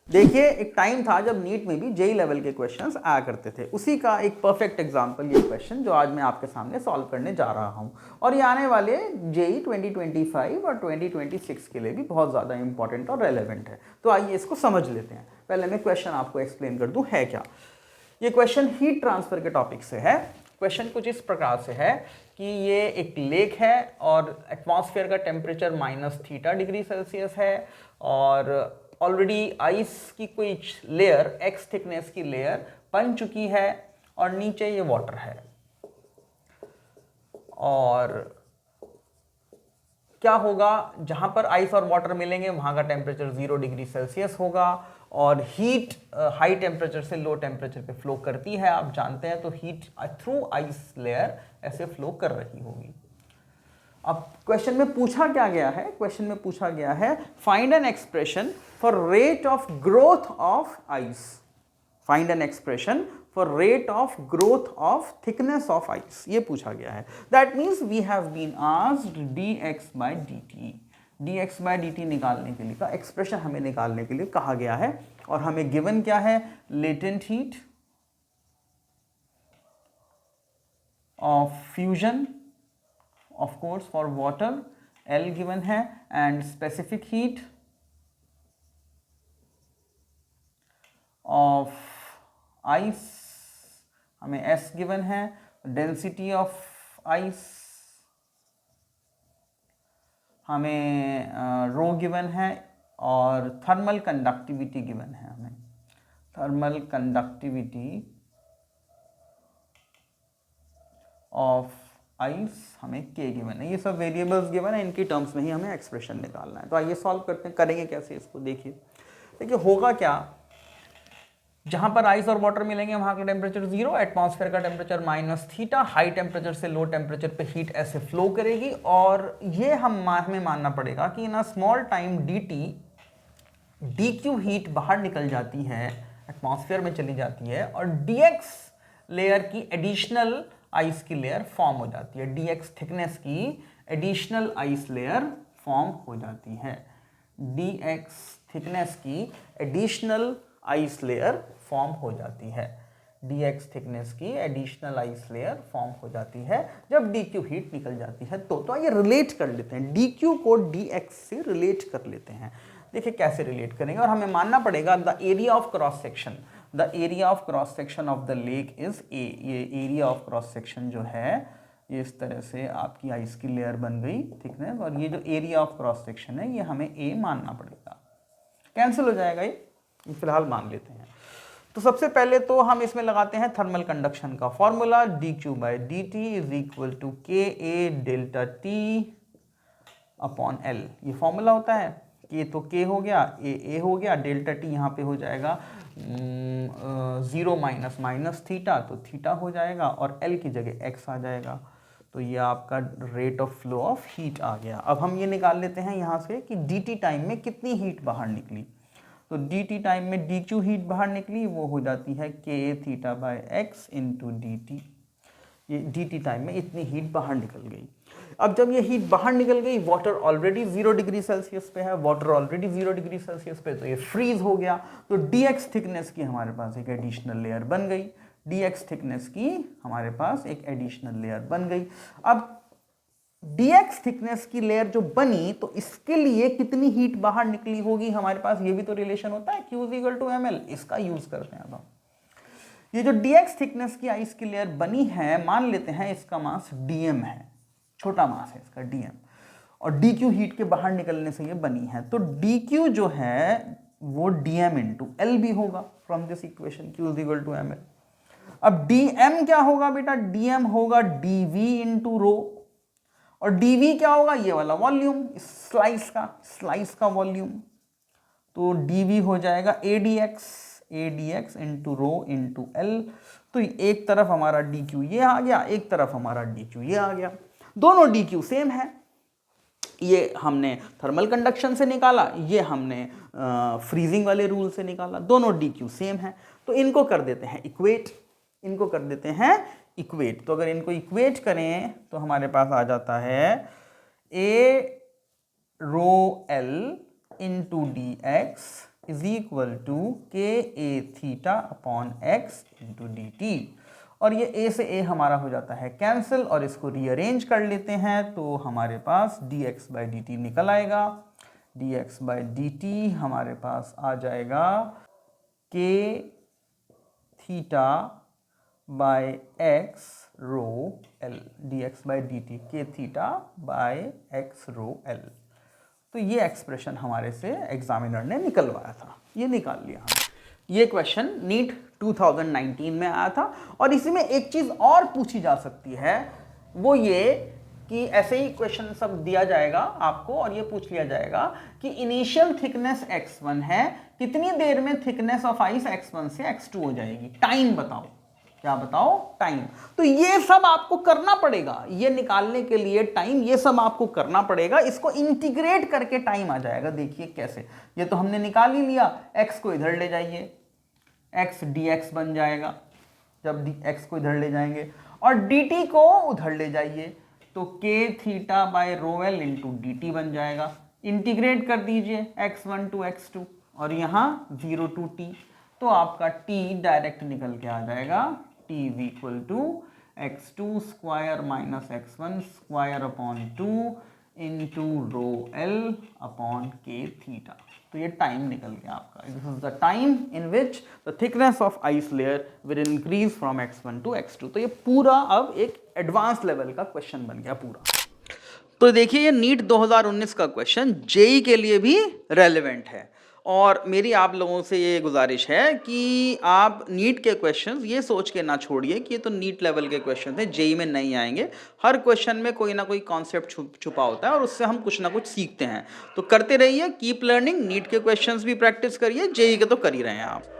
देखिए एक टाइम था जब नीट में भी जेई लेवल के क्वेश्चंस आया करते थे, उसी का एक परफेक्ट एग्जांपल ये क्वेश्चन जो आज मैं आपके सामने सॉल्व करने जा रहा हूँ। और ये आने वाले जेई 2025 और 2026 के लिए भी बहुत ज़्यादा इंपॉर्टेंट और रेलेवेंट है। तो आइए इसको समझ लेते हैं। पहले मैं क्वेश्चन आपको एक्सप्लेन कर दूँ है क्या। ये क्वेश्चन हीट ट्रांसफर के टॉपिक से है। क्वेश्चन कुछ इस प्रकार से है कि ये एक लेक है और एटमॉस्फेयर का टेम्परेचर -θ°C है और ऑलरेडी आइस की कोई लेयर x थिकनेस की लेयर बन चुकी है और नीचे ये वाटर है। और क्या होगा, जहां पर आइस और वाटर मिलेंगे वहां का टेम्परेचर 0°C होगा और हीट हाई टेम्परेचर से लो टेम्परेचर पे फ्लो करती है, आप जानते हैं। तो हीट थ्रू आइस लेयर ऐसे फ्लो कर रही होगी। अब क्वेश्चन में पूछा क्या गया है, क्वेश्चन में पूछा गया है find an expression for rate of growth of ice, find an expression for rate of growth of thickness of ice, ये पूछा गया है। That means we have been asked dx/dt, dx/dt निकालने के लिए का एक्सप्रेशन हमें निकालने के लिए कहा गया है और हमें गिवन क्या है, latent heat of fusion of course for water L given है and specific heat of ice हमें S given है, density of ice हमें rho given है और thermal conductivity given है, हमें thermal conductivity of आइस हमें k गिवन है। ये सब वेरिएबल्स गिवन है, इनकी टर्म्स में ही हमें एक्सप्रेशन निकालना है। तो आइए सॉल्व करते हैं, करेंगे कैसे इसको। देखिए होगा क्या, जहां पर आइस और वाटर मिलेंगे वहां का टेम्परेचर 0, एटमॉस्फेयर का टेम्परेचर -θ, हाई टेम्परेचर से लो टेम्परेचर पे हीट ऐसे फ्लो करेगी और ये हमें मानना पड़ेगा कि in a small time dq heat बाहर निकल जाती है, एटमॉस्फेयर में चली जाती है और dx लेयर की एडिशनल आइस की लेयर फॉर्म हो जाती है, dx थिकनेस की एडिशनल आइस लेयर फॉर्म हो जाती है, dx थिकनेस की एडिशनल आइस लेयर फॉर्म हो जाती है, dx थिकनेस की एडिशनल आइस लेयर फॉर्म हो जाती है जब dq हीट निकल जाती है। तो आइए रिलेट कर लेते हैं, dq को dx से रिलेट कर लेते हैं। देखिए कैसे रिलेट करेंगे, और हमें मानना पड़ेगा the area of cross section, the area of cross section of the lake is a. ये एरिया ऑफ क्रॉस सेक्शन जो है ये इस तरह से आपकी आइस की लेयर बन गई थिकनेस, और ये जो एरिया ऑफ क्रॉस सेक्शन है ये हमें ए मानना पड़ेगा। कैंसिल हो जाएगा ये फिलहाल मान लेते हैं। तो सबसे पहले तो हम इसमें लगाते हैं थर्मल कंडक्शन का formula, dq/dt is equal to KA∆T upon L। ये फॉर्मूला होता है, K तो K हो गया, A हो गया, ∆T यहाँ पे हो जाएगा 0 माइनस थीटा, तो थीटा हो जाएगा और L की जगह x आ जाएगा। तो ये आपका rate of flow of heat आ गया। अब हम ये निकाल लेते हैं यहाँ से कि dt टाइम में कितनी हीट बाहर निकली। तो dt टाइम में dq हीट बाहर निकली, वो हो जाती है KA∅x इंटू dt। ये dt टाइम में इतनी हीट बाहर निकल गई। अब जब ये हीट बाहर निकल गई, वाटर ऑलरेडी 0°C पे है, वाटर ऑलरेडी 0°C पे, तो ये फ्रीज हो गया। तो dx थिकनेस की हमारे पास एक एडिशनल लेयर बन गई, dx थिकनेस की हमारे पास एक एडिशनल लेयर बन गई। अब dx थिकनेस की लेयर जो बनी, तो इसके लिए कितनी हीट बाहर निकली होगी हमारे पाज, ये भी तो रिलेशन होता है Q = ml, इसका यूज करते हैं। अब हम ये जो dx थिकनेस की आइस की लेयर बनी है, मान लेते हैं इसका मास dm है, छोटा मास है इसका dm, और dq हीट के बाहर निकलने से ये बनी है। तो dq जो है वो dm इंटू L भी होगा from this equation, Q = ml। अब dm क्या होगा बेटा, dm होगा dv इंटू रो, और dv क्या होगा, ये वाला वॉल्यूम, स्लाइस का वॉल्यूम। तो dv हो जाएगा adx into rho into L। तो एक तरफ हमारा dq ये आ गया, एक तरफ हमारा dq ये आ गया, दोनों dq सेम है। ये हमने थर्मल कंडक्शन से निकाला, ये हमने फ्रीजिंग वाले रूल से निकाला, दोनों dq सेम है। तो इनको कर देते हैं इक्वेट, इनको कर देते हैं इक्वेट। तो अगर इनको इक्वेट करें तो हमारे पास आ जाता है a ρl into dx is equal to K A theta upon X into D T. और ये a से a हमारा हो जाता है कैंसिल और इसको रीअरेंज कर लेते हैं तो हमारे पास dx बाई डी टी निकल आएगा। dx बाई डी टी हमारे पास आ जाएगा k theta by X rho L, dx by D T K theta by X rho L. तो ये एक्सप्रेशन हमारे से एग्जामिनर ने निकलवाया था, ये निकाल लिया हमने। ये क्वेश्चन नीट 2019 में आया था। और इसी में एक चीज़ और पूछी जा सकती है, वो ये कि ऐसे ही क्वेश्चन सब दिया जाएगा आपको और ये पूछ लिया जाएगा कि इनिशियल थिकनेस x1 है, कितनी देर में थिकनेस ऑफ आइस x1 से x2 हो जाएगी, टाइम बताओ। क्या बताओ? टाइम। तो ये सब आपको करना पड़ेगा, ये निकालने के लिए टाइम, ये सब आपको करना पड़ेगा। इसको इंटीग्रेट करके टाइम आ जाएगा। देखिए कैसे, ये तो हमने निकाल ही लिया। x को इधर ले जाइए, x dx बन जाएगा जब x को इधर ले जाएंगे, और dt को उधर ले जाइए तो k theta bye rho L into D T बन जाएगा। इंटीग्रेट कर दीजिए x1 टू x2 और यहाँ 0 टू t, तो आपका t डायरेक्ट निकल के आ जाएगा t is equal to x2 square minus x1 square upon 2 into rho L upon K theta. तो ये टाइम निकल गया आपका। This is the time in which the thickness of ice layer will increase from x1 to x2। तो ये पूरा अब एक एडवांस लेवल का क्वेश्चन बन गया पूरा। तो देखिए ये नीट 2019 का क्वेश्चन जेई के लिए भी रेलेवेंट है। और मेरी आप लोगों से ये गुजारिश है कि आप नीट के क्वेश्चंस ये सोच के ना छोड़िए कि ये तो नीट लेवल के क्वेश्चन थे, जेई में नहीं आएंगे। हर क्वेश्चन में कोई ना कोई कॉन्सेप्ट छुपा होता है और उससे हम कुछ ना कुछ सीखते हैं। तो करते रहिए, कीप लर्निंग। नीट के क्वेश्चंस भी प्रैक्टिस करिए, जेई के तो कर ही रहे हैं आप।